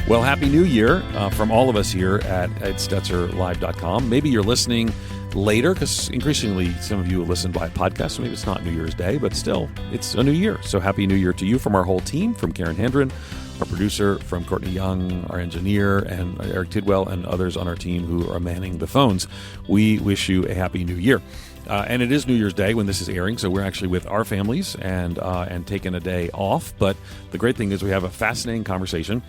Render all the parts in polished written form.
Well, Happy New Year from all of us here at edstetzerlive.com. Maybe you're listening later because increasingly some of you listen by podcast. So maybe it's not New Year's Day, but still, it's a new year. So Happy New Year to you from our whole team, from Karen Hendren, our producer, from Courtney Young, our engineer, and Eric Tidwell, and others on our team who are manning the phones. We wish you a Happy New Year. And it is New Year's Day when this is airing, so we're actually with our families and taking a day off. But the great thing is we have a fascinating conversation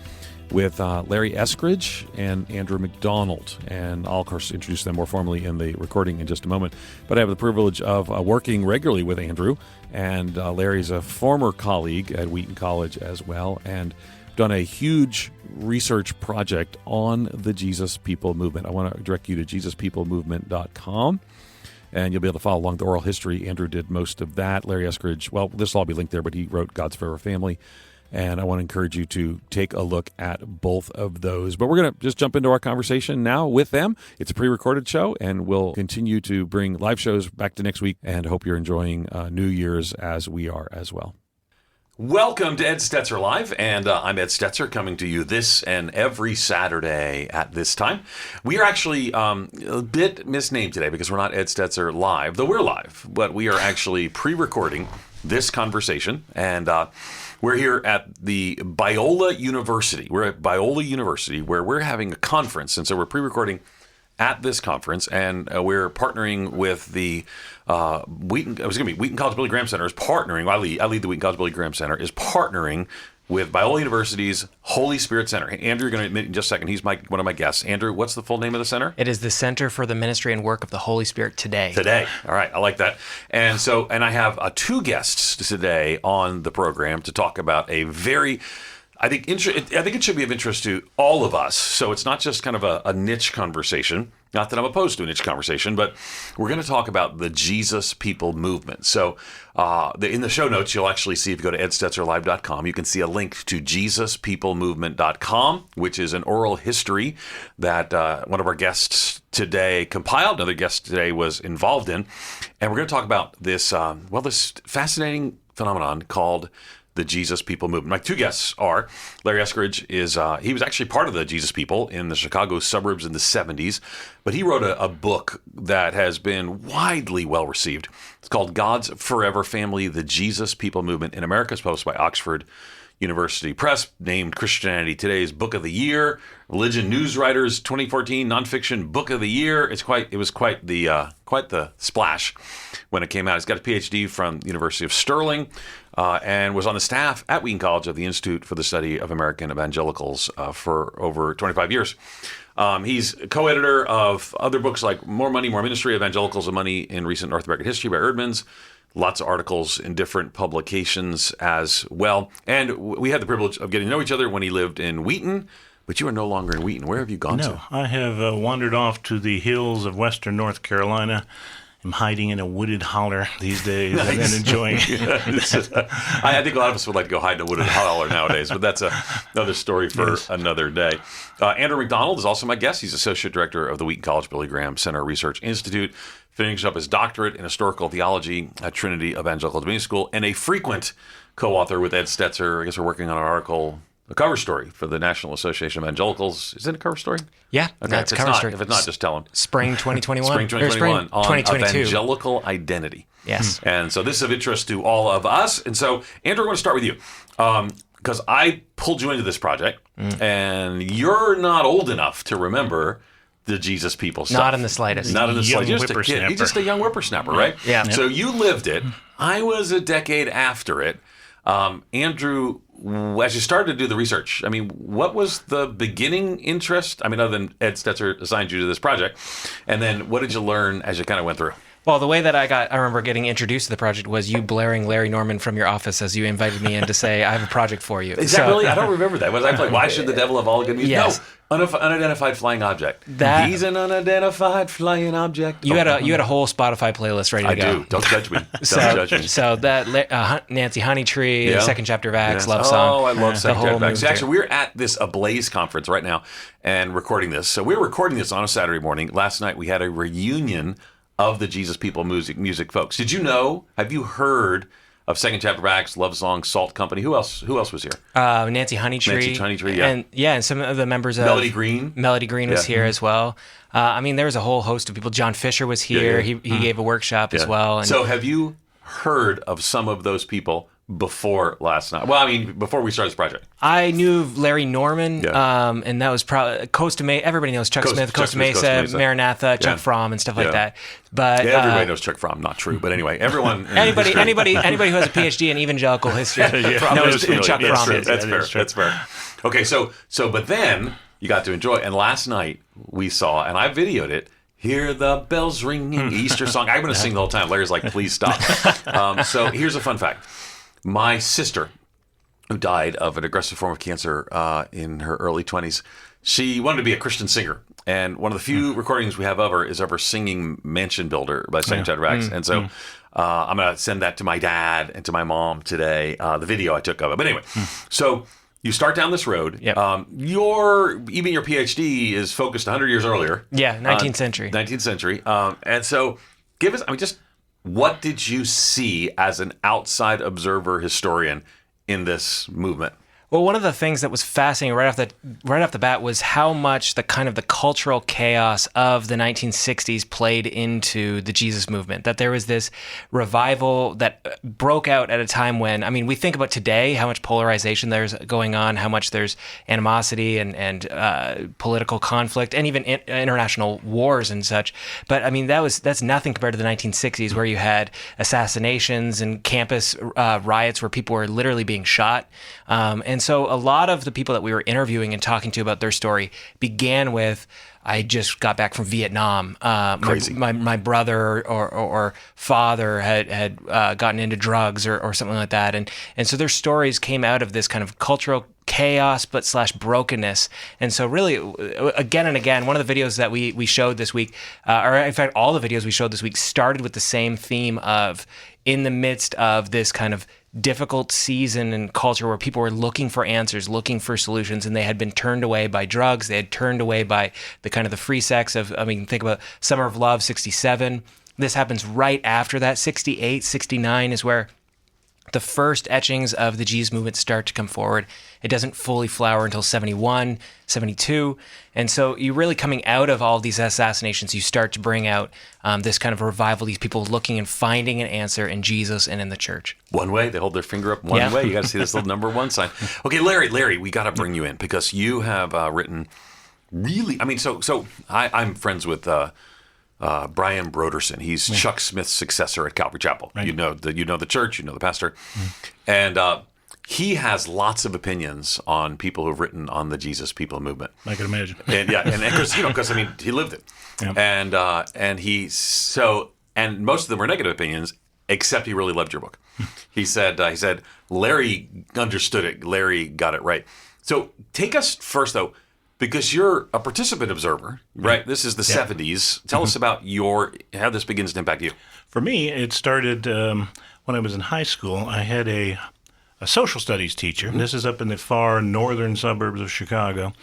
with Larry Eskridge and Andrew McDonald. And I'll, of course, introduce them more formally in the recording in just a moment. But I have the privilege of working regularly with Andrew. And Larry's a former colleague at Wheaton College as well, and done a huge research project on the Jesus People Movement. I want to direct you to JesusPeopleMovement.com. And you'll be able to follow along the oral history. Andrew did most of that. Larry Eskridge, well, this will all be linked there, but he wrote God's Forever Family. And I want to encourage you to take a look at both of those. But we're going to just jump into our conversation now with them. It's a pre-recorded show, and we'll continue to bring live shows back to next week. And hope you're enjoying New Year's as we are as well. Welcome to Ed Stetzer Live, and I'm Ed Stetzer, coming to you this and every Saturday at this time. We are actually a bit misnamed today because we're not Ed Stetzer Live, though we're live, but we are actually pre-recording this conversation, and we're here at the Biola University. We're at Biola University, where we're having a conference, and so we're pre-recording at this conference, and we're partnering with the Wheaton College Billy Graham Center is partnering. I lead the Wheaton College Billy Graham Center is partnering with Biola University's Holy Spirit Center. Andrew, you're going to admit in just a second, he's one of my guests. Andrew, what's the full name of the center? It is the Center for the Ministry and Work of the Holy Spirit Today. Today. All right. I like that. And I have two guests today on the program to talk about a very, I think it should be of interest to all of us. So it's not just kind of a niche conversation. Not that I'm opposed to a niche conversation, but we're going to talk about the Jesus People Movement. So in the show notes, you'll actually see, if you go to edstetzerlive.com, you can see a link to JesusPeopleMovement.com, which is an oral history that one of our guests today compiled. Another guest today was involved in. And we're going to talk about this, this fascinating phenomenon called the Jesus People Movement. My two guests are Larry Eskridge. He was actually part of the Jesus People in the Chicago suburbs in the 70s, but he wrote a book that has been widely well received. It's called God's Forever Family, the Jesus People Movement in America. It's published by Oxford University Press, named Christianity Today's Book of the Year, Religion News Writers 2014 Nonfiction Book of the Year. It was quite the splash when it came out. He's got a PhD from the University of Stirling, and was on the staff at Wheaton College of the Institute for the Study of American Evangelicals for over 25 years. He's co-editor of other books like More Money, More Ministry, Evangelicals and Money in Recent North American History by Erdmans. Lots of articles in different publications as well. And we had the privilege of getting to know each other when he lived in Wheaton. But you are no longer in Wheaton. Where have you gone to? No, I have wandered off to the hills of western North Carolina. I'm hiding in a wooded holler these days. Nice. And enjoying it. I think a lot of us would like to go hide in a wooded holler nowadays, but that's another story for another day. Andrew McDonald is also my guest. He's Associate Director of the Wheaton College Billy Graham Center Research Institute, finishing up his doctorate in historical theology at Trinity Evangelical Divinity School, and a frequent co-author with Ed Stetzer. I guess we're working on an article, a cover story for the National Association of Evangelicals. Is it a cover story? Yeah, okay. That's a cover story. If it's not, just tell him. Spring 2021. Spring 2021 on 2022. evangelical identity. Yes. And so this is of interest to all of us. And so, Andrew, I want to start with you. Because I pulled you into this project, and you're not old enough to remember the Jesus People stuff. Not in the slightest. Not in the slightest. You're just a kid. You're just a young whippersnapper, right? Yeah. So you lived it. I was a decade after it. Andrew, as you started to do the research, I mean, what was the beginning interest? I mean, other than Ed Stetzer assigned you to this project, and then what did you learn as you kind of went through? Well, the way that I remember getting introduced to the project was you blaring Larry Norman from your office as you invited me in to say, I have a project for you. Is that really? I don't remember that. Was I like, why should the devil have all good music? Yes. No, unidentified flying object. He's an unidentified flying object. You had a whole Spotify playlist ready to go. I do. Don't judge me. Don't judge me. So that Nancy Honeytree, the second chapter of Acts, love song. Oh, I love second chapter of Acts. Actually, we're at this Ablaze conference right now and recording this. So we're recording this on a Saturday morning. Last night we had a reunion of the Jesus People music folks. Did you know? Have you heard of Second Chapter Backs, Love Song, Salt Company. Who else was here? Nancy Honeytree. And some of the members of Melody Green. Melody Green was here as well. There was a whole host of people. John Fisher was here. He gave a workshop as well. And so have you heard of some of those people before last night? Well, I mean, before we started this project. I knew Larry Norman, and that was probably Costa Mesa. Everybody knows Chuck Smith, Costa Mesa, Maranatha, Chuck Fromm, and stuff like that. But everybody knows Chuck Fromm. Not true, but anyway, everyone. anybody who has a PhD in evangelical history knows who Chuck Fromm is. That's fair. That's fair. Okay, so but then you got to enjoy, and last night we saw, and I videoed it. Hear the bells ringing, Easter song. I'm going to sing the whole time. Larry's like, please stop. So here's a fun fact. My sister, who died of an aggressive form of cancer in her early 20s, she wanted to be a Christian singer. And one of the few recordings we have of her is of her singing Mansion Builder by Second Chapter Backs. And so I'm going to send that to my dad and to my mom today, the video I took of it. But anyway, so you start down this road. Yep. Even your PhD is focused 100 years earlier. Yeah, 19th century. 19th century. And so give us, what did you see as an outside observer historian in this movement? Well, one of the things that was fascinating right off the bat was how much the cultural chaos of the 1960s played into the Jesus movement. That there was this revival that broke out at a time when, I mean, we think about today, how much polarization there's going on, how much there's animosity and political conflict, and even international wars and such. But I mean, that's nothing compared to the 1960s, where you had assassinations and campus riots where people were literally being shot. And so a lot of the people that we were interviewing and talking to about their story began with, I just got back from Vietnam. Crazy. My brother or father had gotten into drugs or something like that. And so their stories came out of this kind of cultural chaos but / brokenness. And so really, again and again, one of the videos that we showed this week, or in fact, all the videos we showed this week started with the same theme of, in the midst of this kind of difficult season and culture where people were looking for answers, looking for solutions, and they had been turned away by drugs. They had turned away by the kind of the free sex of, think about Summer of Love, 67. This happens right after that. 68, 69 is where the first etchings of the Jesus movement start to come forward. It doesn't fully flower until 71, 72. And so you're really coming out of all of these assassinations, you start to bring out this kind of revival, these people looking and finding an answer in Jesus and in the church. One way, they hold their finger up one way. You got to see this little number one sign. Okay, Larry, we got to bring you in because you have written really, I'm friends with Brian Broderson. He's Chuck Smith's successor at Calvary Chapel. Right. You know the church, you know the pastor. And he has lots of opinions on people who've written on the Jesus People movement. I can imagine. And because he lived it. Yep. And most of them were negative opinions, except he really loved your book. He said Larry understood it. Larry got it right. So take us first though, because you're a participant observer, right? This is the 70s. Tell us about how this begins to impact you. For me, it started when I was in high school. I had a social studies teacher. This is up in the far northern suburbs of Chicago,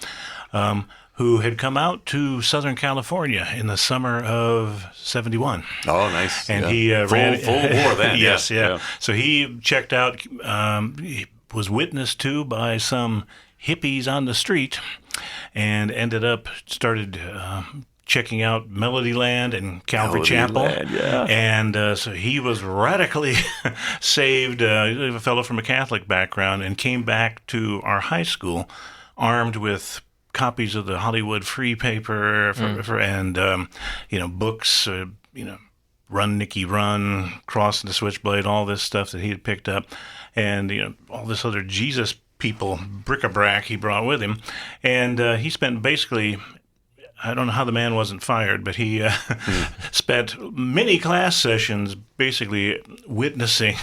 who had come out to Southern California in the summer of 71. Oh, nice. And he ran full war then. Yes, yeah. So he checked out, he was witnessed to by some hippies on the street, and started checking out Melody Land and Calvary Chapel. And so he was radically saved, a fellow from a Catholic background, and came back to our high school armed with copies of the Hollywood Free Paper and books, Run, Nicky, Run, Cross and the Switchblade, all this stuff that he had picked up, and all this other Jesus people bric-a-brac he brought with him. And he spent basically, I don't know how the man wasn't fired, but he spent many class sessions basically witnessing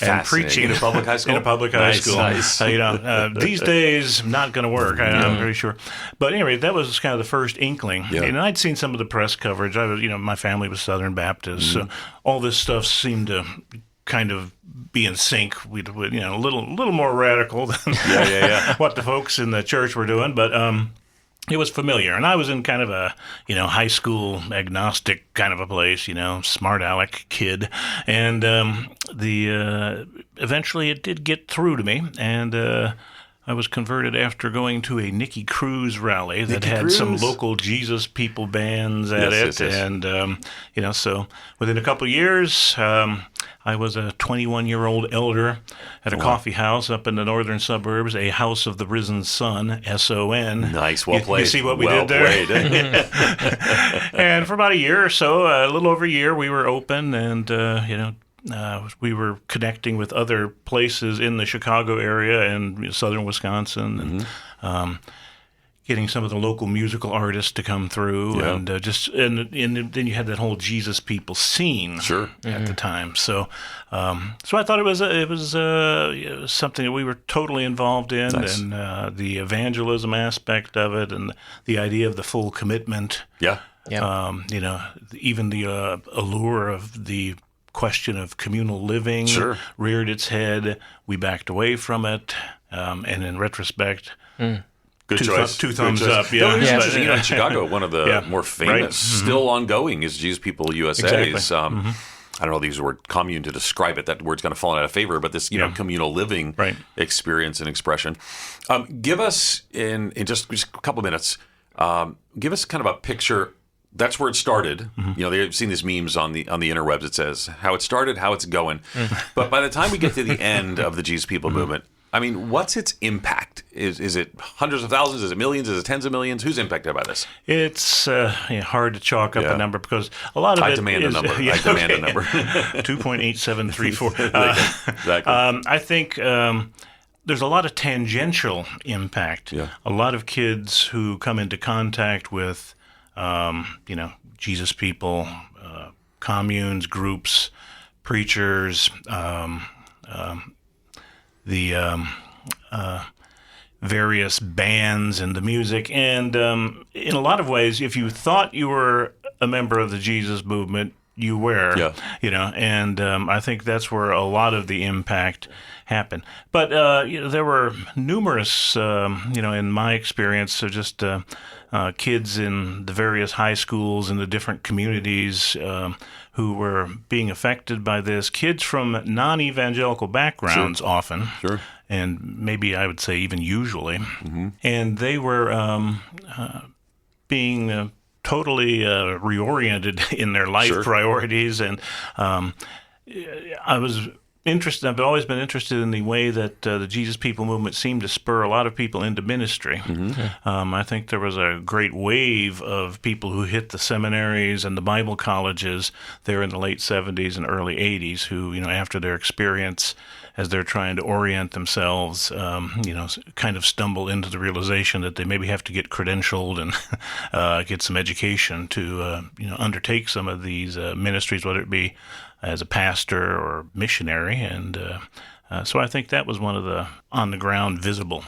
and preaching in a public high school. In a public high school. Nice. These days, not going to work. I'm pretty sure. But anyway, that was kind of the first inkling. Yeah. And I'd seen some of the press coverage. I was, my family was Southern Baptist, so all this stuff seemed to kind of be in sync. We, a little more radical than what the folks in the church were doing, but. it was familiar. And I was in kind of a, high school agnostic kind of a place, smart aleck kid. And eventually it did get through to me. And I was converted after going to a Nicky Cruz rally that had some local Jesus People bands at it. Yes. And, so within a couple of years, I was a 21-year-old elder at a coffee house up in the northern suburbs, a House of the Risen Sun, S-O-N. Nice, well played. You see what we did there? And for about a year or so, a little over a year, we were open and, we were connecting with other places in the Chicago area and southern Wisconsin, and getting some of the local musical artists to come through, and then you had that whole Jesus People scene at the time. So, so I thought it was something that we were totally involved in, nice. And the evangelism aspect of it, and the idea of the full commitment. Yeah. Even the allure of the question of communal living reared its head. We backed away from it, and in retrospect. Good choice. Two thumbs up. Yeah. In Chicago, one of the more famous, still ongoing, is Jesus People USA. Exactly. I don't know the word commune to describe it. That word's kind of fallen out of favor, but this communal living experience and expression. Give us, in just a couple of minutes, give us kind of a picture. That's where it started. They've seen these memes on the interwebs. It says how it started, how it's going. But by the time we get to the end of the Jesus People movement, I mean, what's its impact? Is it hundreds of thousands? Is it millions? Is it tens of millions? Who's impacted by this? It's hard to chalk up a number because a lot of I demand a number. 2.8734. Exactly. I think there's a lot of tangential impact. Yeah. A lot of kids who come into contact with, Jesus People, communes, groups, preachers, the various bands and the music. And in a lot of ways, if you thought you were a member of the Jesus movement, you were, and I think that's where a lot of the impact happened. But, there were numerous, in my experience, just kids in the various high schools in the different communities who were being affected by this, kids from non-evangelical backgrounds often, and maybe I would say even usually, and they were being totally reoriented in their life priorities, and I was interested. I've always been interested in the way that the Jesus People movement seemed to spur a lot of people into ministry. I think there was a great wave of people who hit the seminaries and the Bible colleges there in the late 70s and early 80s who, after their experience as they're trying to orient themselves, kind of stumble into the realization that they maybe have to get credentialed and get some education to, undertake some of these ministries, whether it be as a pastor or missionary. And so I think that was one of the on-the-ground visible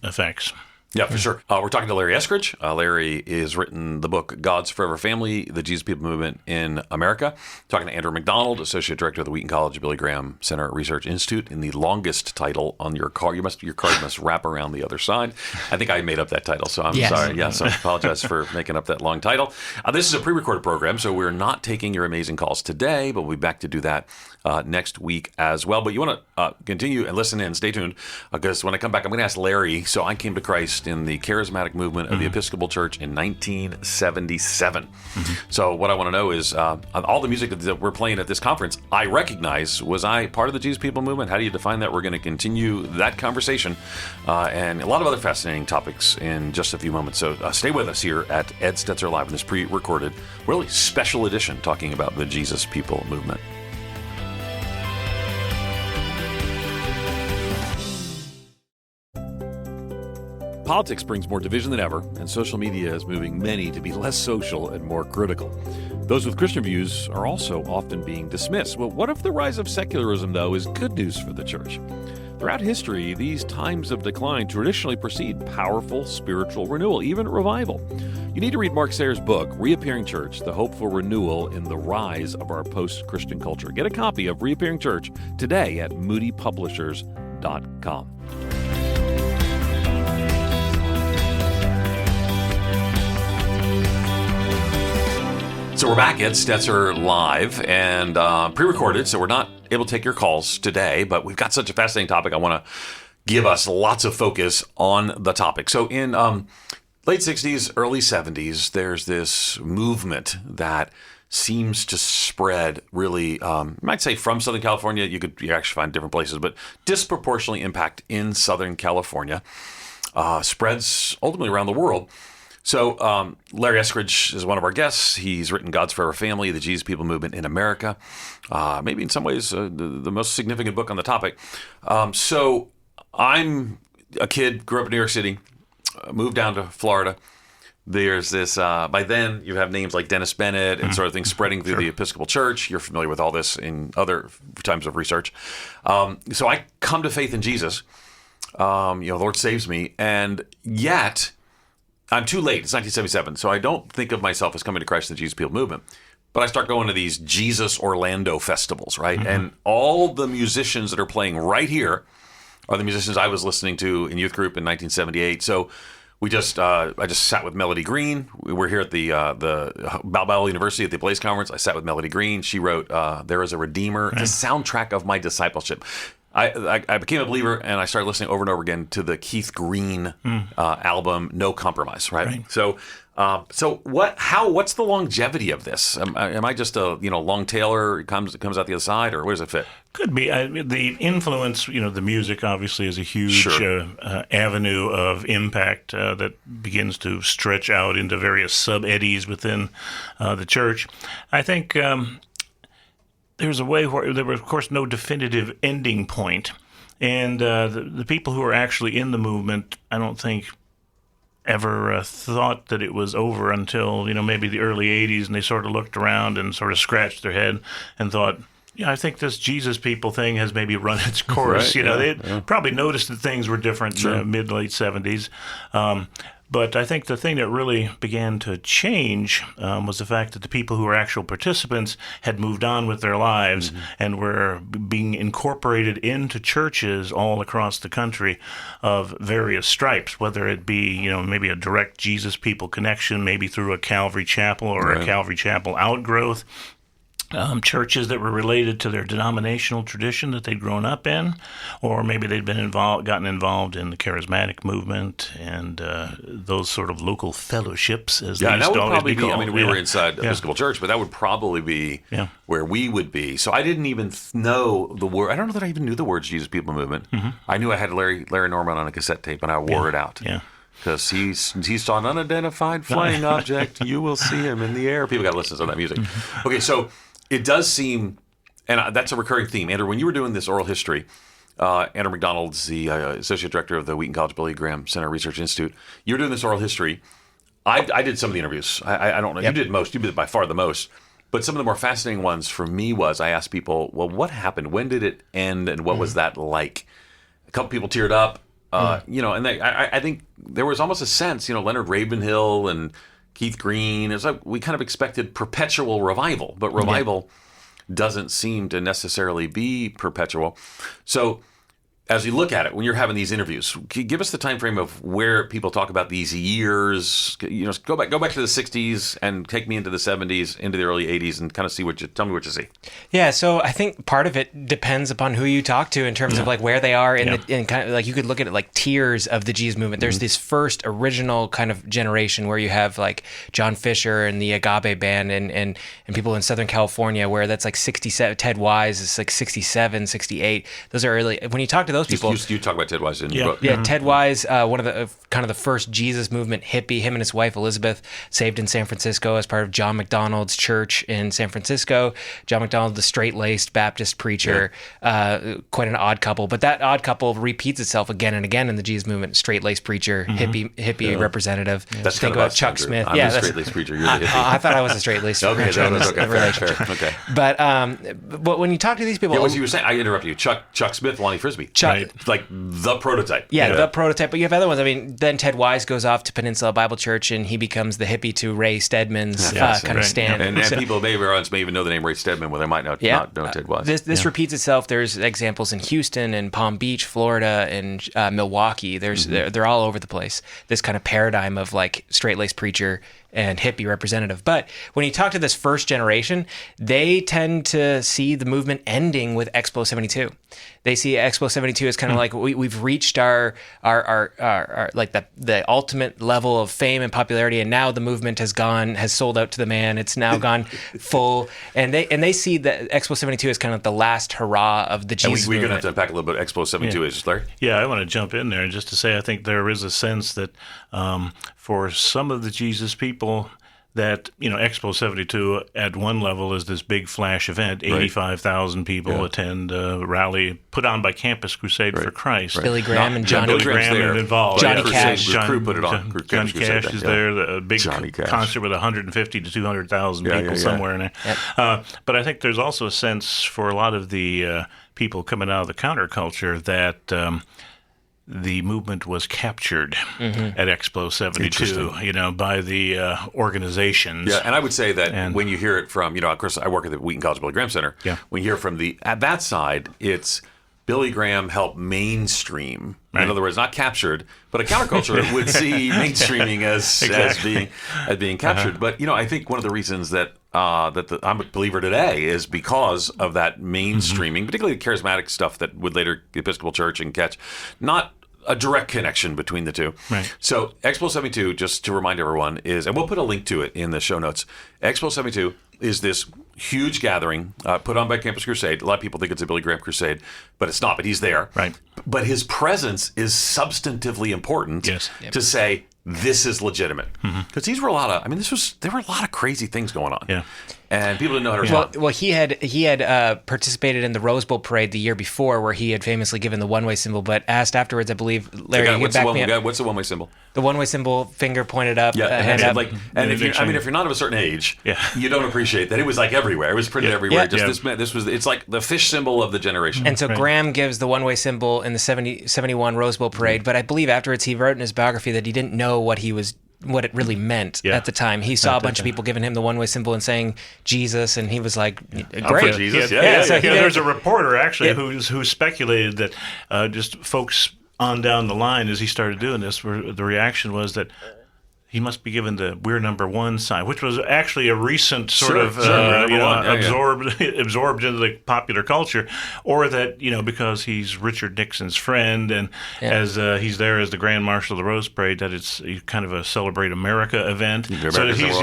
effects. Yeah, for sure. We're talking to Larry Eskridge. Larry has written the book God's Forever Family, The Jesus People Movement in America. Talking to Andrew McDonald, Associate Director of the Wheaton College Billy Graham Center Research Institute, in the longest title on your card. Your card must wrap around the other side. I think I made up that title, so I'm sorry. Yeah, so I apologize for making up that long title. This is a pre-recorded program, so we're not taking your amazing calls today, but we'll be back to do that next week as well. But you want to continue and listen in. Stay tuned, because when I come back, I'm going to ask Larry. So I came to Christ in the charismatic movement of the Episcopal Church in 1977. So what I want to know is all the music that we're playing at this conference, I recognize. Was I part of the Jesus People movement? How do you define that? We're going to continue that conversation and a lot of other fascinating topics in just a few moments. So stay with us here at Ed Stetzer Live in this pre-recorded, really special edition talking about the Jesus People movement. Politics brings more division than ever, and social media is moving many to be less social and more critical. Those with Christian views are also often being dismissed. Well, what if the rise of secularism, though, is good news for the church? Throughout history, these times of decline traditionally precede powerful spiritual renewal, even revival. You need to read Mark Sayer's book, Reappearing Church, The Hope for Renewal in the Rise of Our Post-Christian Culture. Get a copy of Reappearing Church today at moodypublishers.com. So we're back, Ed Stetzer live and pre-recorded, so we're not able to take your calls today, but we've got such a fascinating topic. I want to give us lots of focus on the topic. So in late 60s, early 70s, there's this movement that seems to spread really, you might say from Southern California. You actually find different places, but disproportionately impact in Southern California. Spreads ultimately around the world. So Larry Eskridge is one of our guests. He's written God's Forever Family, the Jesus People Movement in America. Maybe in some ways the most significant book on the topic. So I'm a kid, grew up in New York City, moved down to Florida. There's this, by then you have names like Dennis Bennett and sort of things spreading through the Episcopal Church. You're familiar with all this in other times of research. So I come to faith in Jesus. The Lord saves me. And yet I'm too late. It's 1977. So I don't think of myself as coming to Christ in the Jesus People Movement. But I start going to these Jesus Orlando festivals, right? And all the musicians that are playing right here are the musicians I was listening to in youth group in 1978. So I just sat with Melody Green. We were here at the Balboa University at the Blaze Conference. I sat with Melody Green. She wrote "There Is a Redeemer." It's a soundtrack of my discipleship. I became a believer, and I started listening over and over again to the Keith Green album "No Compromise." Right. So what's the longevity of this? Am I just a long tailer? Comes out the other side, or where does it fit? Could be. The influence, the music obviously is a huge avenue of impact that begins to stretch out into various sub-eddies within the church. I think there's a way where there was, of course, no definitive ending point. And the people who are actually in the movement, I don't think ever thought that it was over until, maybe the early 80s, and they sort of looked around and sort of scratched their head and thought, I think this Jesus people thing has maybe run its course. They probably noticed that things were different in the mid-late 70s. But I think the thing that really began to change was the fact that the people who were actual participants had moved on with their lives and were being incorporated into churches all across the country of various stripes, whether it be, maybe a direct Jesus people connection, maybe through a Calvary Chapel or a Calvary Chapel outgrowth. Churches that were related to their denominational tradition that they'd grown up in, or maybe they'd gotten involved in the charismatic movement and those sort of local fellowships, as they used to always be called. We were inside Episcopal Church, but that would probably be where we would be. So I didn't even know the word. I don't know that I even knew the words Jesus People Movement. I knew I had Larry Norman on a cassette tape, and I wore it out. Because he saw an unidentified flying object. You will see him in the air. People got to listen to that music. Okay, so it does seem, and that's a recurring theme. Andrew, when you were doing this oral history, Andrew McDonald's the Associate Director of the Wheaton College Billy Graham Center Research Institute. You were doing this oral history. I did some of the interviews. I don't know. You did most. You did by far the most. But some of the more fascinating ones for me was I asked people, well, what happened? When did it end? And what was that like? A couple people teared up. And I think there was almost a sense, Leonard Ravenhill and Keith Green. It's like we kind of expected perpetual revival, but revival doesn't seem to necessarily be perpetual. So as you look at it, when you're having these interviews, can you give us the time frame of where people talk about these years? Go back to the 60s and take me into the 70s, into the early 80s, and kind of tell me what you see. Yeah, so I think part of it depends upon who you talk to in terms of like where they are in kind of like you could look at it like tiers of the Jesus movement. There's this first original kind of generation where you have like John Fisher and the Agape Band and people in Southern California where that's like 67. Ted Wise is like 67, 68. Those are early. When you talk to those people, you talk about Ted Wise in your book. Yeah, Ted Wise, one of the kind of the first Jesus movement hippie. Him and his wife Elizabeth saved in San Francisco as part of John McDonald's church in San Francisco. John McDonald, the straight-laced Baptist preacher, quite an odd couple. But that odd couple repeats itself again and again in the Jesus movement. Straight-laced preacher, hippie representative. That's think about Chuck Smith. I'm a straight-laced preacher. You're the hippie. I thought I was a straight-laced preacher. Fair. Okay. But when you talk to these people, what you were saying, I interrupt you. Chuck Smith, Lonnie Frisbee. Like the prototype. Yeah, the prototype. But you have other ones. I mean, then Ted Wise goes off to Peninsula Bible Church, and he becomes the hippie to Ray Stedman's kind of stand. And people may even know the name Ray Stedman, where they might not know Ted Wise. This repeats itself. There's examples in Houston and Palm Beach, Florida, and Milwaukee. They're all over the place. This kind of paradigm of like straight-laced preacher, and hippie representative. But when you talk to this first generation, they tend to see the movement ending with Expo 72. They see Expo 72 as kind of like we've reached our like the ultimate level of fame and popularity, and now the movement has sold out to the man. It's now gone full, and they see that Expo 72 as kind of the last hurrah of the Jesus We're going to movement. have to unpack a little bit Expo 72 is, Larry. Yeah, I want to jump in there just to say I think there is a sense that for some of the Jesus people, that Expo 72 at one level is this big flash event. 85,000 people attend a rally put on by Campus Crusade for Christ. Right. Billy Graham and Johnny. Billy Graham involved. Johnny Cash. The crew put it on. Johnny Cash is there. The big concert with 150 to 200,000 people somewhere in there. Yep. But I think there's also a sense for a lot of the people coming out of the counterculture that the movement was captured at Expo 72, by the organizations. Yeah, and I would say that when you hear it from, of course, I work at the Wheaton College Billy Graham Center. Yeah. When you hear from at that side, it's Billy Graham helped mainstream. Right. In other words, not captured, but a counterculture would see mainstreaming as being captured. But I think one of the reasons that I'm a believer today is because of that mainstreaming, particularly the charismatic stuff that would later the Episcopal Church and catch, not a direct connection between the two. Right. So Expo 72, just to remind everyone, is, and we'll put a link to it in the show notes, Expo 72 is this huge gathering put on by Campus Crusade. A lot of people think it's a Billy Graham crusade, but it's not, but he's there. Right. But his presence is substantively important to say, this is legitimate. Because these were there were a lot of crazy things going on. Yeah. And people didn't know how to respond. Well, he had participated in the Rose Bowl parade the year before, where he had famously given the one-way symbol. But asked afterwards, I believe, Larry, what's the one-way symbol? The one-way symbol, finger pointed up, hand up. If you're not of a certain age, you don't appreciate that it was like everywhere. It was printed everywhere. It's like the fish symbol of the generation. And so Graham gives the one-way symbol in the 71 Rose Bowl parade. But I believe afterwards he wrote in his biography that he didn't know what it really meant at the time. He saw a bunch of people giving him the one-way symbol and saying Jesus, and he was like, great. Jesus. There's a reporter actually who speculated that just folks on down the line as he started doing this, the reaction was that he must be given the "we're number one" sign, which was actually a recent absorbed into the popular culture, or that because he's Richard Nixon's friend and as he's there as the Grand Marshal of the Rose Parade, that it's kind of a celebrate America event, so that he's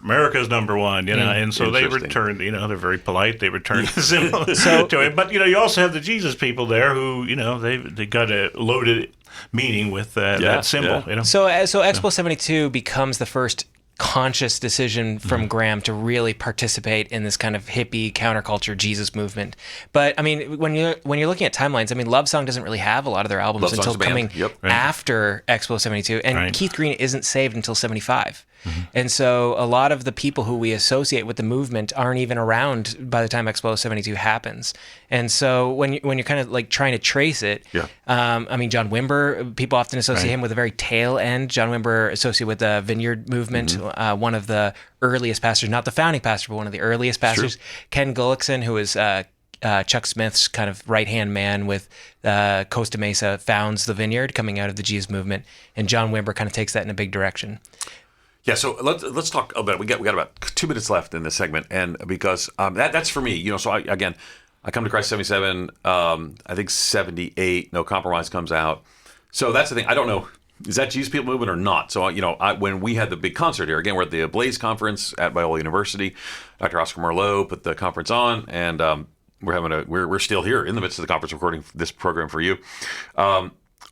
America's number one, and so they returned. They're very polite. They returned the symbol to him, but you also have the Jesus people there who they got a loaded meaning with that symbol. So Expo 72 becomes the first conscious decision from Graham to really participate in this kind of hippie counterculture Jesus movement. But I mean, when you're looking at timelines, I mean, Love Song doesn't really have a lot of their albums until coming after Expo 72, and Keith Green isn't saved until 75. And so a lot of the people who we associate with the movement aren't even around by the time Expo 72 happens. And so when you're kind of like trying to trace it, I mean, John Wimber, people often associate him with the very tail end. John Wimber associated with the Vineyard movement, one of the earliest pastors, not the founding pastor, but one of the earliest pastors. Ken Gullickson, who is Chuck Smith's kind of right-hand man with Costa Mesa, founds the Vineyard coming out of the Jesus movement. And John Wimber kind of takes that in a big direction. Yeah, so let's talk about it. We got about 2 minutes left in this segment, and because that's for me, so I come to Christ 77. I think 78, No Compromise comes out. So that's the thing. I don't know, is that Jesus People movement or not? So when we had the big concert here, again, we're at the Blaze conference at Biola University. Dr. Oscar Marlowe put the conference on, and we're still here in the midst of the conference recording this program for you.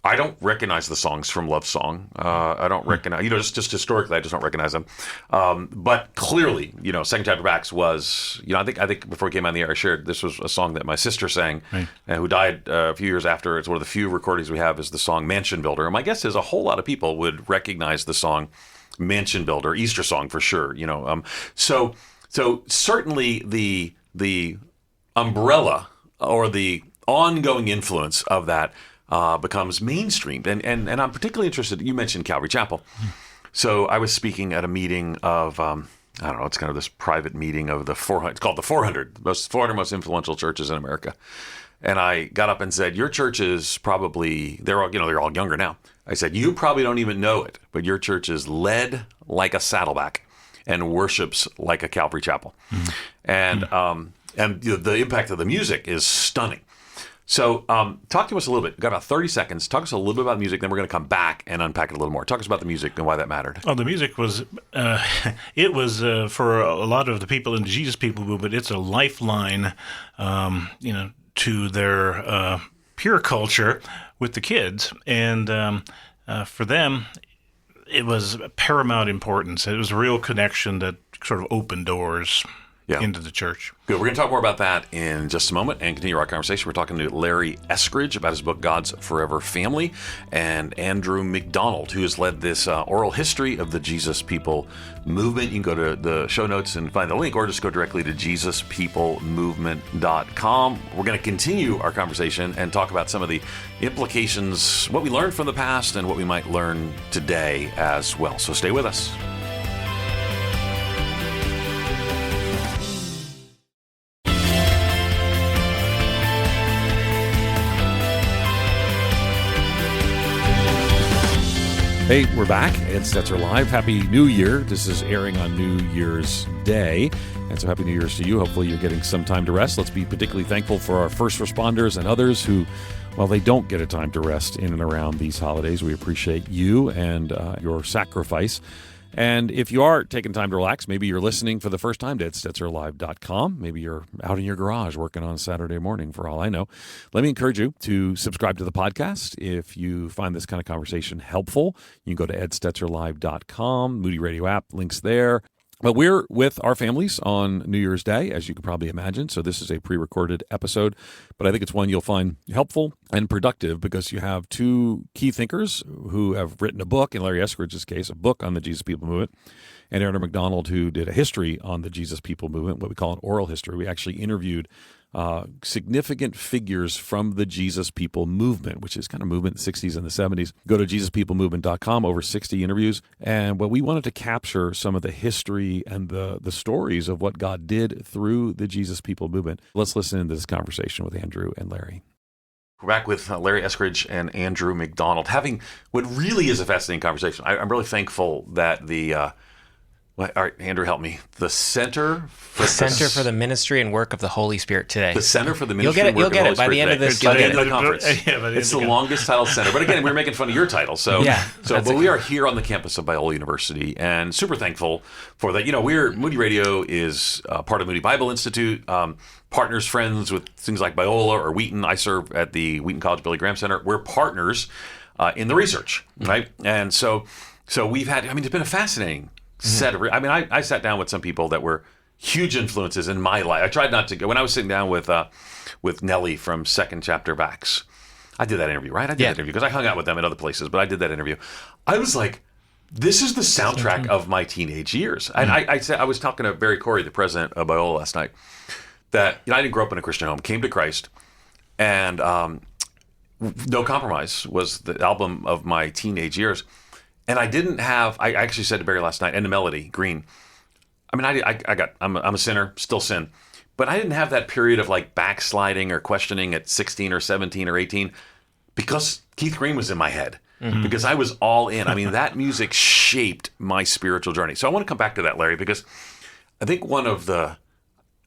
I don't recognize the songs from Love Song. I don't recognize, just historically, I just don't recognize them. But clearly, Second Chapter Backs was, I think before we came on the air, I shared this was a song that my sister sang, who died a few years after. It's one of the few recordings we have is the song Mansion Builder. And my guess is a whole lot of people would recognize the song Mansion Builder, Easter song for sure. So certainly the umbrella or the ongoing influence of that becomes mainstreamed. And I'm particularly interested, you mentioned Calvary Chapel. So I was speaking at a meeting of, I don't know, it's kind of this private meeting of the 400, it's called the 400 most influential churches in America. And I got up and said, your church is probably, they're all younger now. I said, you probably don't even know it, but your church is led like a Saddleback and worships like a Calvary Chapel. And the impact of the music is stunning. So talk to us a little bit. We've got about 30 seconds. Talk to us a little bit about music, then we're going to come back and unpack it a little more. Talk to us about the music and why that mattered. Oh, the music was, it was for a lot of the people in the Jesus People movement, it's a lifeline, to their pure culture with the kids. And for them, it was paramount importance. It was a real connection that sort of opened doors into the church. Good. We're going to talk more about that in just a moment and continue our conversation. We're talking to Larry Eskridge about his book, God's Forever Family, and Andrew McDonald, who has led this oral history of the Jesus People movement. You can go to the show notes and find the link, or just go directly to JesusPeopleMovement.com. We're going to continue our conversation and talk about some of the implications, what we learned from the past and what we might learn today as well. So stay with us. Hey, we're back. Ed Stetzer Live. Happy New Year. This is airing on New Year's Day. And so happy New Year's to you. Hopefully you're getting some time to rest. Let's be particularly thankful for our first responders and others who, well, they don't get a time to rest in and around these holidays. We appreciate you and your sacrifice. And if you are taking time to relax, maybe you're listening for the first time to EdStetzerLive.com. Maybe you're out in your garage working on a Saturday morning, for all I know. Let me encourage you to subscribe to the podcast. If you find this kind of conversation helpful, you can go to EdStetzerLive.com, Moody Radio app, links there. But we're with our families on New Year's Day, as you can probably imagine. So this is a pre-recorded episode, but I think it's one you'll find helpful and productive because you have two key thinkers who have written a book, in Larry Eskridge's case, a book on the Jesus People movement, and Andrew McDonald, who did a history on the Jesus People movement, what we call an oral history. We actually interviewed significant figures from the Jesus People movement, which is kind of movement in the 60s and the 70s. Go to JesusPeopleMovement.com, over 60 interviews. And we wanted to capture some of the history and the stories of what God did through the Jesus People movement. Let's listen to this conversation with Andrew and Larry. We're back with Larry Eskridge and Andrew McDonald, having what really is a fascinating conversation. I'm really thankful that the all right, Andrew, help me. The Center for the Ministry and Work of the Holy Spirit today. The Center for the Ministry and Work of the Holy Spirit. You'll get it by the end of this. By the end of the conference. It's the longest title center. But again, we're making fun of your title. So, but we are here on the campus of Biola University and super thankful for that. Moody Radio is part of Moody Bible Institute, partners, friends with things like Biola or Wheaton. I serve at the Wheaton College Billy Graham Center. We're partners in the research, right? And so we've had, it's been a fascinating I sat down with some people that were huge influences in my life. I tried not to go. When I was sitting down with Nellie from Second Chapter of Acts, I did that interview, right? I did that interview because I hung out with them at other places, but I did that interview. I was like, this is the soundtrack of my teenage years. And I was talking to Barry Corey, the president of Biola, last night, that I didn't grow up in a Christian home, came to Christ, and No Compromise was the album of my teenage years. And I actually said to Barry last night, and the melody, Green, I'm a sinner, still sin. But I didn't have that period of like backsliding or questioning at 16 or 17 or 18 because Keith Green was in my head. Mm-hmm. Because I was all in. That music shaped my spiritual journey. So I want to come back to that, Larry, because I think one of the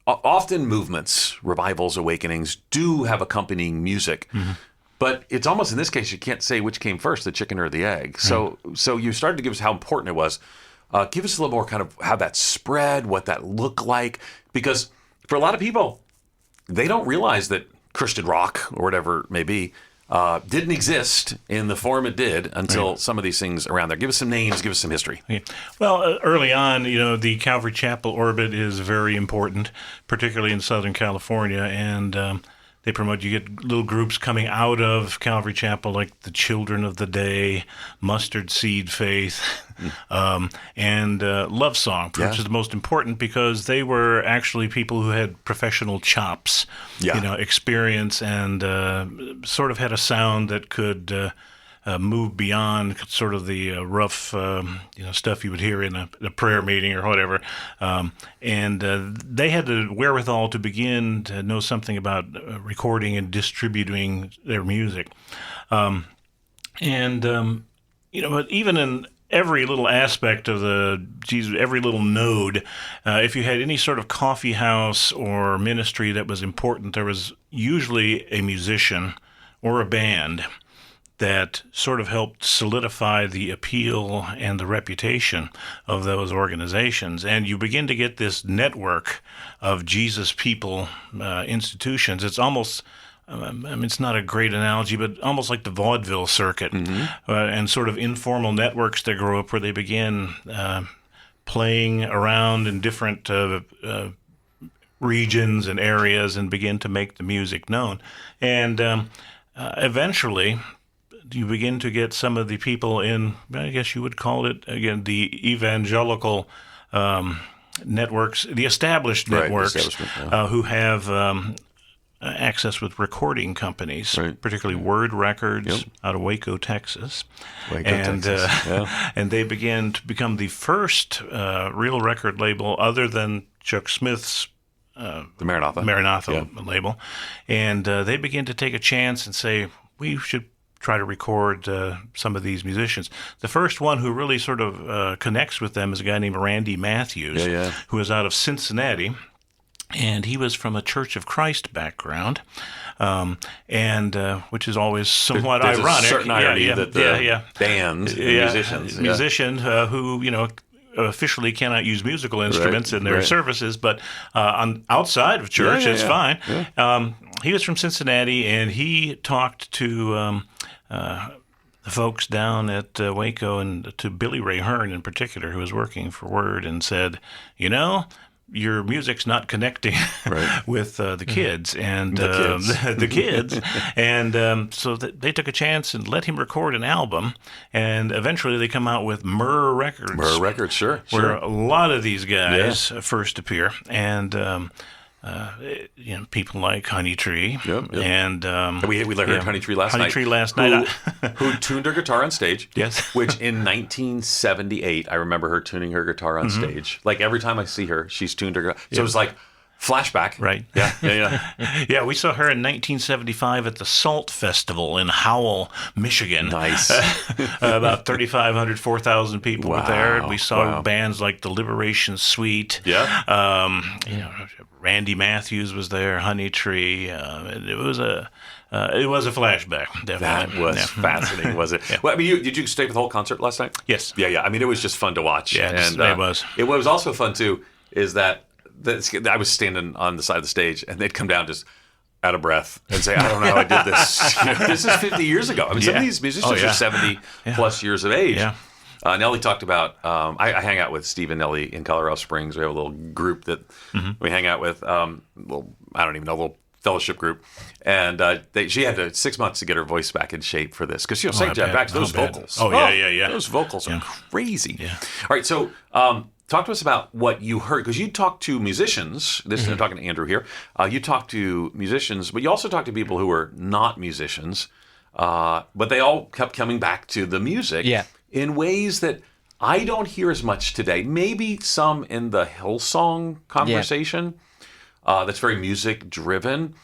often movements, revivals, awakenings do have accompanying music. Mm-hmm. But it's almost, in this case, you can't say which came first, the chicken or the egg. So you started to give us how important it was. Give us a little more kind of how that spread, what that looked like. Because for a lot of people, they don't realize that Christian rock, or whatever it may be, didn't exist in the form it did until some of these things around there. Give us some names, give us some history. Okay. Well, early on, the Calvary Chapel orbit is very important, particularly in Southern California. And they promote, you get little groups coming out of Calvary Chapel like the Children of the Day, Mustard Seed Faith, and Love Song, which is the most important because they were actually people who had professional chops, experience, and sort of had a sound that could moved beyond sort of the rough, stuff you would hear in a prayer meeting or whatever. And they had the wherewithal to begin to know something about recording and distributing their music. But even in every little aspect of every little node, if you had any sort of coffee house or ministry that was important, there was usually a musician or a band that sort of helped solidify the appeal and the reputation of those organizations. And you begin to get this network of Jesus people institutions. It's almost... it's not a great analogy, but almost like the vaudeville circuit, and sort of informal networks that grow up where they begin playing around in different regions and areas and begin to make the music known. And eventually, you begin to get some of the people in, I guess you would call it, again, the evangelical networks, the established networks, who have... access with recording companies, particularly Word Records out of Waco, Texas. And they began to become the first real record label other than Chuck Smith's the Maranatha label. And they began to take a chance and say, we should try to record some of these musicians. The first one who really sort of connects with them is a guy named Randy Matthews, who is out of Cincinnati. And he was from a Church of Christ background, which is always somewhat there's ironic. A certain irony that the bands, musicians who officially cannot use musical instruments in their services, but outside of church, it's fine. Yeah. He was from Cincinnati, and he talked to the folks down at Waco and to Billy Ray Hearn in particular, who was working for Word, and said, your music's not connecting with the kids and the kids. And so they took a chance and let him record an album. And eventually they come out with Myrrh Records. Myrrh Records, sure. Where a lot of these guys first appear. And people like Honey Tree. And we heard Honey Tree last night. Who tuned her guitar on stage. Yes. Which in 1978, I remember her tuning her guitar on stage. Like every time I see her, she's tuned her guitar. So it was like flashback. Right. Yeah. Yeah, we saw her in 1975 at the Salt Festival in Howell, Michigan. Nice. About 3,500, 4,000 people were there. And we saw bands like the Liberation Suite. Yeah. Randy Matthews was there, Honey Tree. It was a flashback, definitely. That was fascinating, was it? Yeah. Well, I mean, did you stay for the whole concert last night? Yes. Yeah. I mean, it was just fun to watch. Yeah, and it was. It was also fun, too, is that I was standing on the side of the stage, and they'd come down just out of breath and say, I don't know how I did this. This is 50 years ago. I mean, some of these musicians are 70 plus years of age. Yeah. Nellie talked about, I hang out with Steve and Nellie in Colorado Springs. We have a little group that we hang out with, a little fellowship group. And she had 6 months to get her voice back in shape for this. Because, back to those vocals. Yeah. Those vocals are crazy. Yeah. All right, so talk to us about what you heard. Because you talked to musicians. I'm talking to Andrew here. You talked to musicians, but you also talked to people who were not musicians. But they all kept coming back to the music. Yeah. In ways that I don't hear as much today. Maybe some in the Hillsong conversation that's very music driven,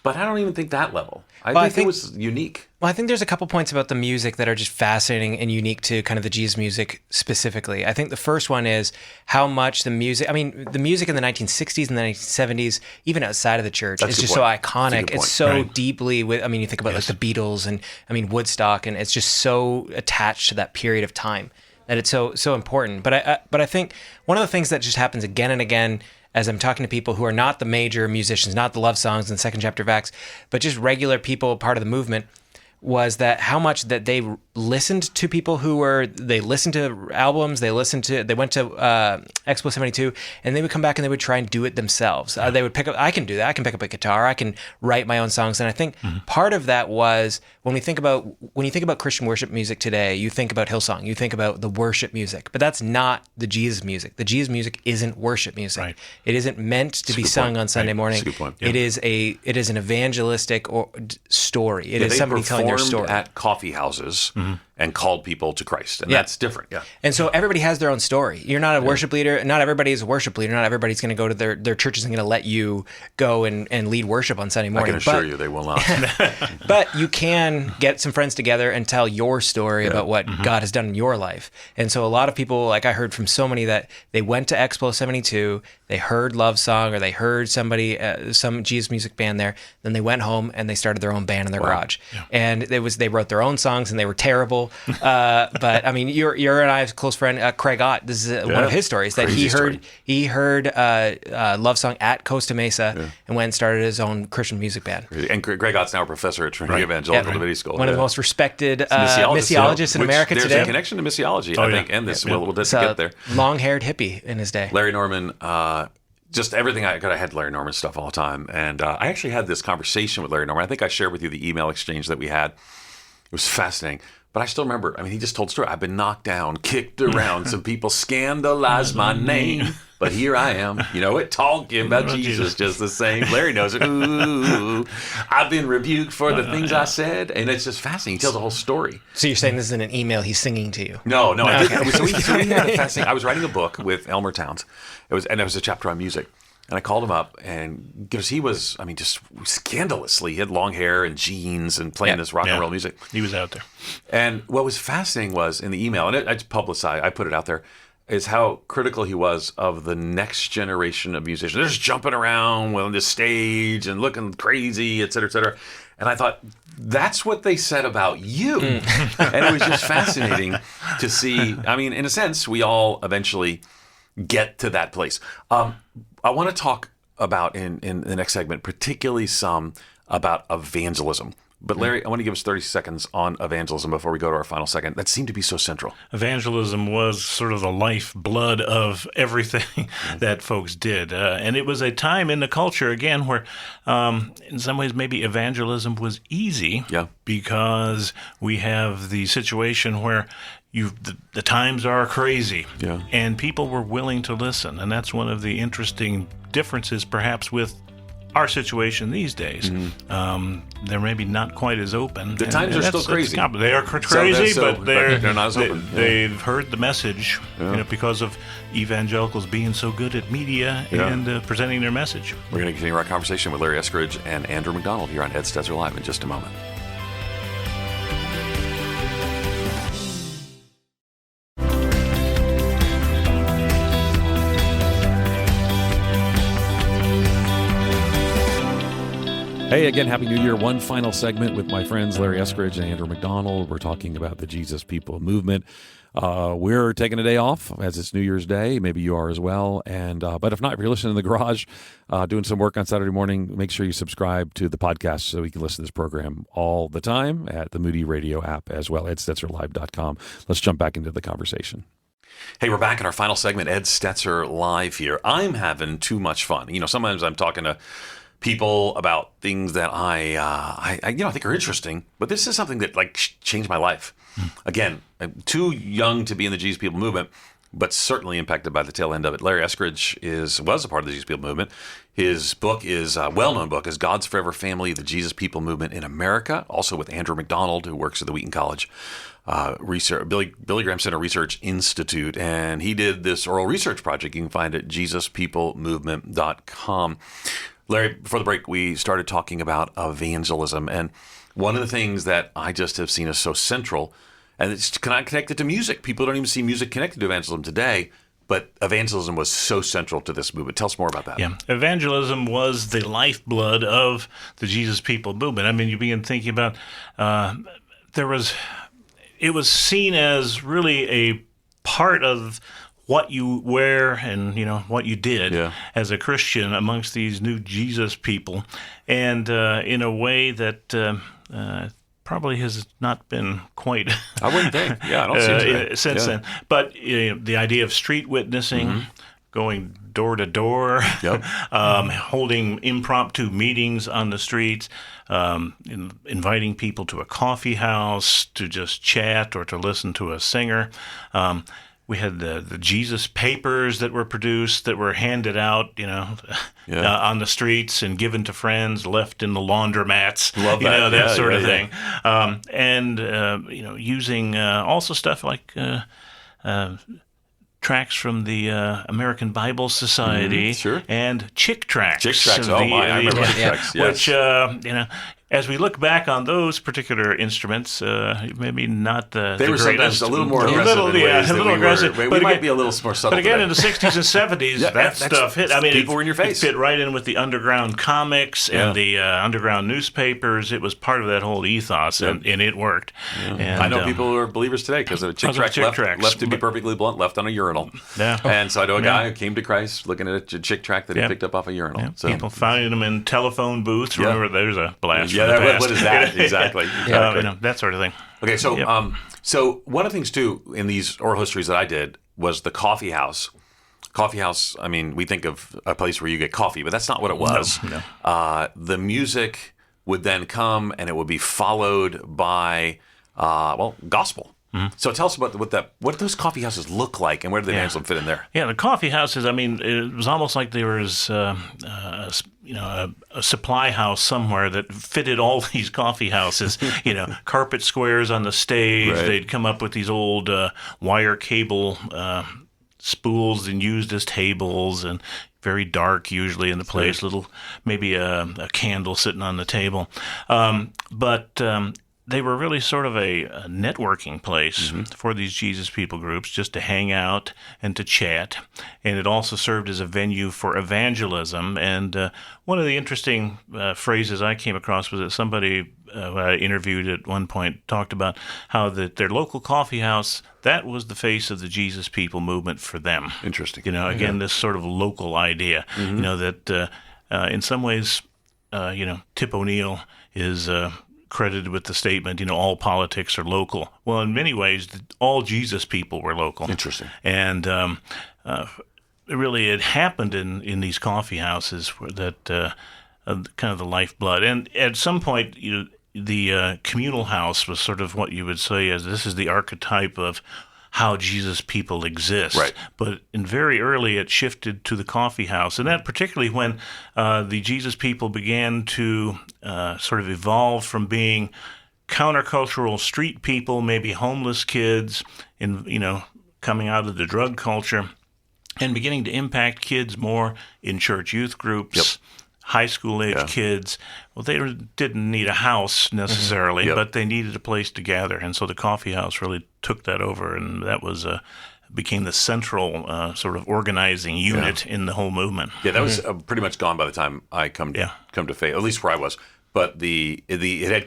but I don't even think that level. I think it was unique. Well, I think there's a couple points about the music that are just fascinating and unique to kind of the Jesus music specifically. I think the first one is how much the music in the 1960s and the 1970s, even outside of the church, is just so iconic. It's so deeply you think about like the Beatles and Woodstock, and it's just so attached to that period of time that it's so important. But I think one of the things that just happens again and again as I'm talking to people who are not the major musicians, not the love songs in the second chapter of Acts, but just regular people, part of the movement, was that how much that they listened to people they listened to albums, they went to Expo 72, and they would come back and they would try and do it themselves. They would I can do that. I can pick up a guitar. I can write my own songs. And I think part of that was when you think about Christian worship music today, you think about Hillsong, you think about the worship music, but that's not the Jesus music. The Jesus music isn't worship music. Right. It isn't meant to be sung on Sunday morning. That's a good point. Yeah. It is an evangelistic story. It is somebody telling their story. At coffee houses and called people to Christ. And that's different. Yeah. And so everybody has their own story. You're not a worship leader. Not everybody is a worship leader. Not everybody's going to go to their church isn't going to let you go and lead worship on Sunday morning. I can assure you they will not. But you can get some friends together and tell your story about what God has done in your life. And so a lot of people, like I heard from so many, that they went to Expo 72, they heard Love Song, or they heard somebody, some Jesus music band there, then they went home and they started their own band in their garage. Yeah. And they wrote their own songs and they were terrible. But I mean, your and I's close friend, Craig Ott, this is one of his stories, that he heard Love Song at Costa Mesa and went and started his own Christian music band. And Greg Ott's now a professor at Trinity Evangelical Divinity School. One of the most respected missiologists in America today. There's a connection to missiology, I think, and this a little bit to get there. Long-haired hippie in his day. Larry Norman, just everything I had Larry Norman stuff all the time. And I actually had this conversation with Larry Norman. I think I shared with you the email exchange that we had. It was fascinating. But I still remember, he just told a story. I've been knocked down, kicked around. Some people scandalized my name. But here I am, talking about Jesus just the same. Larry knows it. Ooh, I've been rebuked for the things I said. And it's just fascinating. He tells the whole story. So you're saying this isn't an email he's singing to you? No. I didn't. So we had a fascinating. I was writing a book with Elmer Towns. It was a chapter on music. And I called him up, and because he was, just scandalously, he had long hair and jeans and playing this rock and roll music. He was out there. And what was fascinating was in the email, and I publicized, I put it out there, is how critical he was of the next generation of musicians. They're just jumping around on the stage and looking crazy, et cetera, et cetera. And I thought, that's what they said about you. And it was just fascinating to see. In a sense, we all eventually get to that place. I want to talk about in the next segment, particularly some about evangelism. But Larry, I want to give us 30 seconds on evangelism before we go to our final segment. That seemed to be so central. Evangelism was sort of the lifeblood of everything that folks did. And it was a time in the culture, again, where in some ways maybe evangelism was easy because we have the situation where the times are crazy, and people were willing to listen. And that's one of the interesting differences perhaps with our situation these days. They're maybe not quite as open. The times are still crazy. They are crazy, but they're not as open. They've heard the message because of evangelicals being so good at media and presenting their message. We're going to continue our conversation with Larry Eskridge and Andrew McDonald here on Ed Stetzer Live in just a moment. Hey, again, Happy New Year. One final segment with my friends Larry Eskridge and Andrew McDonald. We're talking about the Jesus People movement. We're taking a day off as it's New Year's Day. Maybe you are as well. But if not, if you're listening in the garage, doing some work on Saturday morning, make sure you subscribe to the podcast so you can listen to this program all the time at the Moody Radio app as well, edstetzerlive.com. Let's jump back into the conversation. Hey, we're back in our final segment, Ed Stetzer Live here. I'm having too much fun. Sometimes I'm talking to people about things that I think are interesting, but this is something that changed my life. Again, I'm too young to be in the Jesus People movement, but certainly impacted by the tail end of it. Larry Eskridge was a part of the Jesus People movement. His book is a well-known book, is God's Forever Family: The Jesus People Movement in America. Also with Andrew McDonald, who works at the Wheaton College research, Billy Graham Center Research Institute, and he did this oral research project. You can find it at JesusPeopleMovement.com. Larry, before the break, we started talking about evangelism, and one of the things that I just have seen as so central, and it's connected to music. People don't even see music connected to evangelism today, but evangelism was so central to this movement. Tell us more about that. Yeah, evangelism was the lifeblood of the Jesus People movement. You begin thinking about it was seen as really a part of what you wear and what you did as a Christian amongst these new Jesus people, and in a way that probably has not been quite. I wouldn't think. Yeah, I don't see it today. Since then. But the idea of street witnessing, going door to door, holding impromptu meetings on the streets, inviting people to a coffee house to just chat or to listen to a singer. We had the Jesus papers that were produced that were handed out, on the streets and given to friends, left in the laundromats, Love that. that sort of thing. And using also stuff like tracks from the American Bible Society and Chick tracks. Chick tracks. I remember Chick tracks. Yes. Which as we look back on those particular instruments, maybe not the they were greatest. sometimes a little more aggressive. We might be a little more subtle. But again, today. in the 60s and 70s, that stuff hit. I mean, people were in your face. It fit right in with the underground comics and the underground newspapers. It was part of that whole ethos, and it worked. Yeah. And, I know people who are believers today because of a Chick track left to be perfectly blunt, left on a urinal. Yeah. And so I know a guy who came to Christ looking at a Chick track that he picked up off a urinal. Yeah. So. People finding them in telephone booths. Remember, there's a blast from the past. What is that? Exactly. That sort of thing. Okay, so so one of the things too in these oral histories that I did was the coffee house. Coffee house. I mean, we think of a place where you get coffee, but that's not what it was. No. The music would then come, and it would be followed by gospel. So tell us about what those coffee houses look like, and where do the evangelism fit in there? Yeah, the coffee houses. I mean, it was almost like there was a supply house somewhere that fitted all these coffee houses. Carpet squares on the stage. Right. They'd come up with these old wire cable spools and used as tables, and very dark usually in the place. Maybe a candle sitting on the table, but. They were really sort of a networking place for these Jesus people groups just to hang out and to chat. And it also served as a venue for evangelism. And one of the interesting phrases I came across was that somebody I interviewed at one point talked about how that their local coffee house, that was the face of the Jesus people movement for them. Interesting. Again, this sort of local idea, that in some ways, Tip O'Neill is... credited with the statement, all politics are local. Well, in many ways, all Jesus people were local. Interesting. And really, it happened in these coffee houses that kind of the lifeblood. And at some point, the communal house was sort of what you would say as this is the archetype of how Jesus people exist. Right. But very early it shifted to the coffee house. And that particularly when the Jesus people began to sort of evolve from being countercultural street people, maybe homeless kids, coming out of the drug culture, and beginning to impact kids more in church youth groups, high school age kids. Well, they didn't need a house necessarily, but they needed a place to gather. And so the coffee house really took that over, and that was became the central sort of organizing unit in the whole movement. Yeah, that was pretty much gone by the time I come to faith, at least where I was. But it had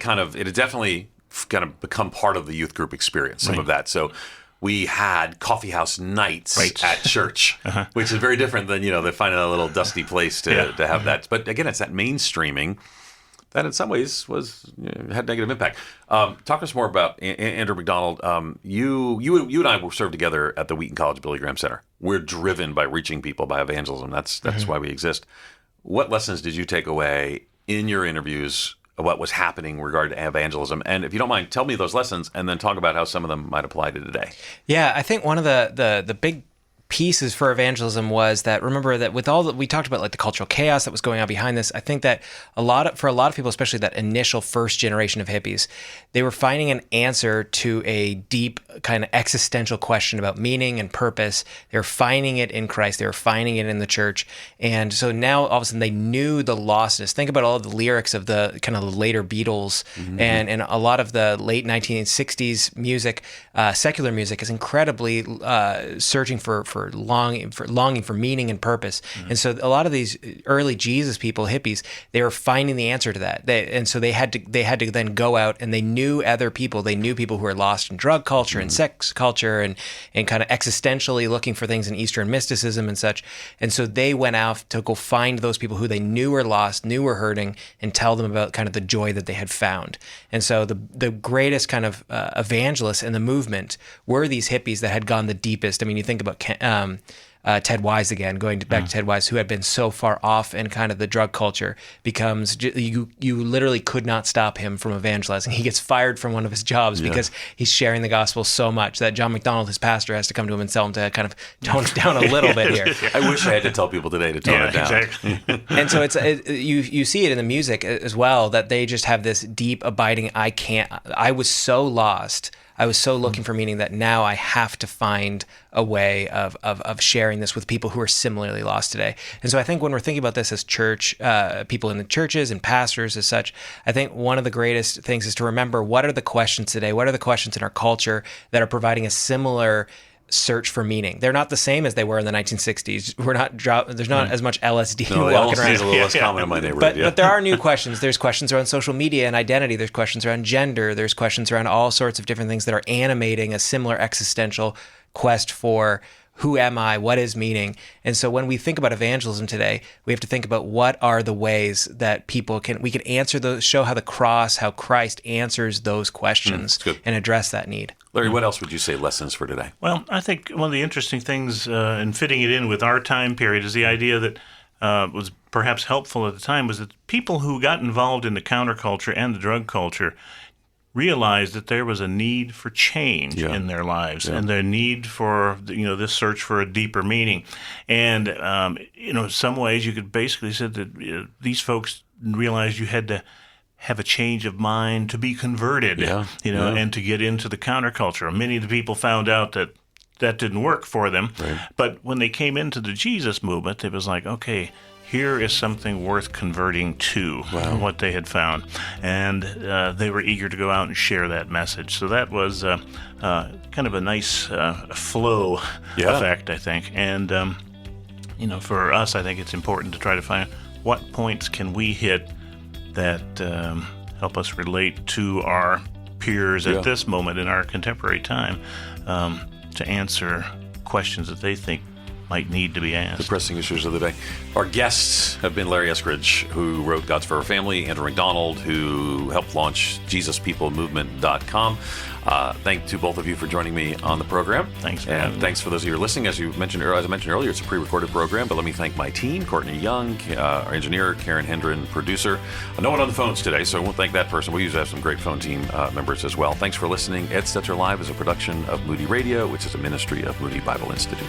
definitely kind of become part of the youth group experience, some of that. So we had coffee house nights at church, which is very different than, they find a little dusty place to have that. But again, it's that mainstreaming that in some ways had negative impact. Talk to us more about Andrew McDonald. You and I were served together at the Wheaton College Billy Graham Center. We're driven by reaching people, by evangelism. That's why we exist. What lessons did you take away in your interviews of what was happening regarding evangelism? And if you don't mind, tell me those lessons and then talk about how some of them might apply to today. Yeah, I think one of the big pieces for evangelism was that, remember that with all that we talked about, like the cultural chaos that was going on behind this, I think that for a lot of people, especially that initial first generation of hippies, they were finding an answer to a deep kind of existential question about meaning and purpose. They were finding it in Christ. They were finding it in the church. And so now all of a sudden they knew the lostness. Think about all of the lyrics of the kind of the later Beatles and a lot of the late 1960s music, secular music is incredibly searching for for longing for meaning and purpose. And so a lot of these early Jesus people, hippies, they were finding the answer to that. And so they had to then go out, and they knew other people. They knew people who were lost in drug culture and sex culture and kind of existentially looking for things in Eastern mysticism and such. And so they went out to go find those people who they knew were lost, knew were hurting, and tell them about kind of the joy that they had found. And so the greatest kind of evangelists in the movement were these hippies that had gone the deepest. I mean, you think about Ted Wise again, going back to Ted Wise, who had been so far off in kind of the drug culture, becomes, you literally could not stop him from evangelizing. He gets fired from one of his jobs because he's sharing the gospel so much that John McDonald, his pastor, has to come to him and tell him to kind of tone it down a little bit here. I wish I had to tell people today to tone it down. Exactly. And so you see it in the music as well, that they just have this deep, abiding, I was so lost. I was so looking for meaning that now I have to find a way of sharing this with people who are similarly lost today. And so I think when we're thinking about this as church, people in the churches and pastors as such, I think one of the greatest things is to remember, what are the questions today? What are the questions in our culture that are providing a similar search for meaning? They're not the same as they were in the 1960s. There's not as much LSD walking around. LSD is a little less common in my neighborhood. But there are new questions. There's questions around social media and identity. There's questions around gender. There's questions around all sorts of different things that are animating a similar existential quest for who am I? What is meaning? And so when we think about evangelism today, we have to think about what are the ways that we can answer those, show how Christ answers those questions and address that need. Larry, what else would you say lessons for today? Well, I think one of the interesting things in fitting it in with our time period is the idea that was perhaps helpful at the time was that people who got involved in the counterculture and the drug culture realized that there was a need for change in their lives and their need for this search for a deeper meaning. And in some ways you could basically say that these folks realized you had to have a change of mind to be converted, and to get into the counterculture. Many of the people found out that didn't work for them. Right. But when they came into the Jesus movement, it was like, okay, here is something worth converting to, what they had found. And they were eager to go out and share that message. So that was kind of a nice flow effect, I think. And, for us, I think it's important to try to find what points can we hit that help us relate to our peers at this moment in our contemporary time to answer questions that they think might need to be asked. The pressing issues of the day. Our guests have been Larry Eskridge, who wrote God's For Our Family, Andrew McDonald, who helped launch JesusPeopleMovement.com. Thank to both of you for joining me on the program. Thanks. And thanks for those of you who are listening. As I mentioned earlier, it's a pre-recorded program, but let me thank my team, Courtney Young, our engineer, Karen Hendren, producer. No one on the phones today, so I won't thank that person. We usually have some great phone team members as well. Thanks for listening. Ed Stetzer Live is a production of Moody Radio, which is a ministry of Moody Bible Institute.